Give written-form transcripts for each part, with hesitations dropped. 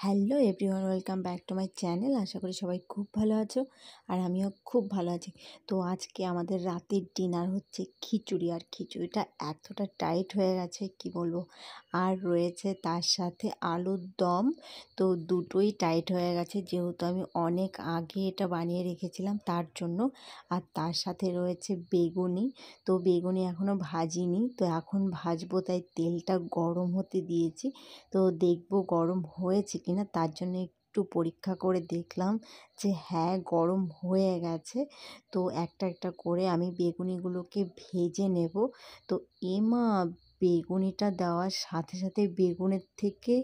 Hello everyone, welcome back to my channel. আশা করি সবাই খুব ভালো আছো আর আমিও খুব ভালো আছি। তো আজকে আমাদের রাতের ডিনার হচ্ছে খিচুড়ি, আর খিচুড়িটা এতটা টাইট হয়ে গেছে কি বলবো। আর রয়েছে তার সাথে আলুর দম। তো দুটোই টাইট হয়ে গেছে যেহেতু আমি অনেক আগে এটা বানিয়ে রেখেছিলাম তার জন্য। আর তার সাথে রয়েছে বেগুনি। তো বেগুনি এখনও ভাজিনি, তো এখন ভাজবো, তাই তেলটা গরম হতে দিয়েছি। তো দেখবো গরম হয়েছে কিনা, তার জন্য একটু পরীক্ষা করে দেখলাম যে হ্যাঁ গরম হয়ে গেছে। তো একটা একটা করে আমি বেগুনিগুলোকে ভেজে নেব। তো এমা, বেগুনিটা দেওয়ার সাথে সাথে বেগুনের থেকে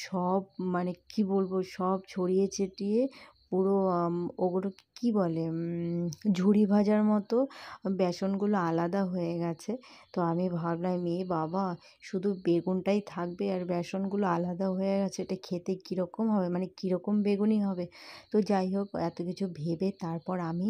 সব মানে কি বলবো সব ছড়িয়ে ছিটিয়ে পুরো ওগুলো কি বলে ঝুরি ভাজার মতো বেসনগুলো আলাদা হয়ে গেছে। তো আমি ভাবলাম বাবা, শুধু বেগুনটাই থাকবে আর বেসনগুলো আলাদা হয়ে গেছে, এটা খেতে কীরকম হবে, মানে কীরকম বেগুনি হবে। তো যাই হোক, এত কিছু ভেবে তারপর আমি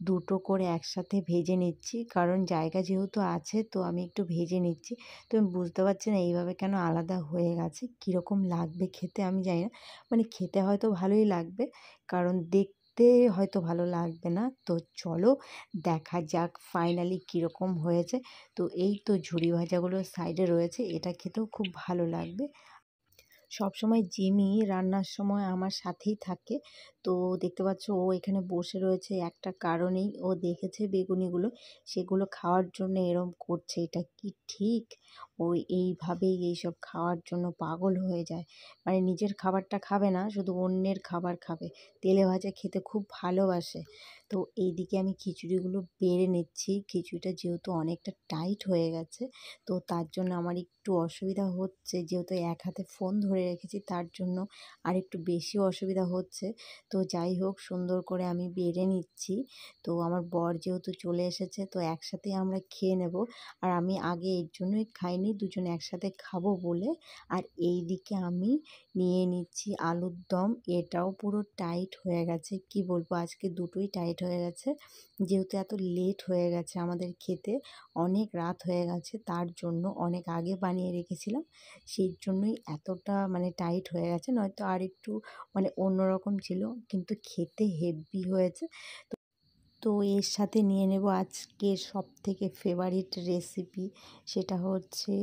দুটো করে একসাথে ভেজে নিচ্ছি, কারণ জায়গা যেহেতু আছে তো আমি একটু ভেজে নিচ্ছি। তো আমি বুঝতে পারছি না এইভাবে কেন আলাদা হয়ে গেছে, কীরকম লাগবে খেতে আমি জানি না। মানে খেতে হয়তো ভালোই লাগবে, কারণ দেখতে হয়তো ভালো লাগবে না। তো চলো দেখা যাক ফাইনালি কীরকম হয়েছে। তো এই তো ঝুরি ভাজাগুলো সাইডে রয়েছে, এটা খেতেও খুব ভালো লাগবে। সবসময় জিমি রান্নার সময় আমার সাথেই থাকে। তো দেখতে পাচ্ছ ও এখানে বসে রয়েছে একটা কারণেই, ও দেখেছে বেগুনিগুলো, সেগুলো খাওয়ার জন্য এরম করছে। এটা কি ঠিক? ও এইভাবেই এইসব খাওয়ার জন্য পাগল হয়ে যায়। মানে নিজের খাবারটা খাবে না, শুধু অন্যের খাবার খাবে। তেলে ভাজা খেতে খুব ভালোবাসে। তো এইদিকে আমি খিচুড়িগুলো বেড়ে নিচ্ছি। খিচুড়িটা যেহেতু অনেকটা টাইট হয়ে গেছে, তো তার জন্য আমার একটু অসুবিধা হচ্ছে, যেহেতু এক হাতে ফোন ধরে রেখেছি তার জন্য আর একটু বেশি অসুবিধা হচ্ছে। তো যাই হোক, সুন্দর করে আমি বেড়ে নিচ্ছি। তো আমার বর যেহেতু চলে এসেছে, তো একসাথেই আমরা খেয়ে নেব। আর আমি আগে এর জন্যই খাইনি, দুজনে একসাথে খাবো বলে। আর এই দিকে আমি নিয়ে নিচ্ছি আলুর দম। এটাও পুরো টাইট হয়ে গেছে, কি বলবো, আজকে দুটোই টাইট হয়ে গেছে। যেহেতু এত লেট হয়ে গেছে আমাদের খেতে, অনেক রাত হয়ে গেছে, তার জন্য অনেক আগে বানিয়ে রেখেছিলাম, সেই জন্যই এতটা মানে টাইট হয়ে গেছে। নয়তো আর একটু মানে অন্যরকম ছিল, কিন্তু খেতে হেভি হয়েছে। তো এর সাথে নিয়ে নেব আজকের সবথেকে ফেভারিট রেসিপি, সেটা হচ্ছে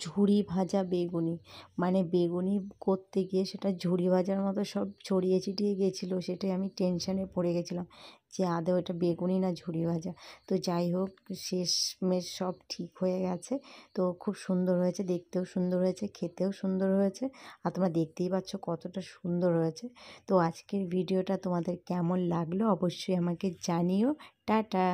ঝুরি ভাজা বেগুনি। মানে বেগুনি করতে গিয়ে সেটা ঝুরি ভাজার মতো সব ছড়িয়ে ছিটিয়ে গেছিলো, সেটাই আমি টেনশানে পড়ে গেছিলাম যে আদৌ এটা বেগুনি না ঝুরি ভাজা। তো যাই হোক, শেষমেশ সব ঠিক হয়ে গেছে। তো খুব সুন্দর হয়েছে, দেখতেও সুন্দর হয়েছে, খেতেও সুন্দর হয়েছে। আর তোমরা দেখতেই পাচ্ছ কতটা সুন্দর হয়েছে। তো আজকের ভিডিওটা তোমাদের কেমন লাগলো অবশ্যই আমাকে জানিও। টাটা।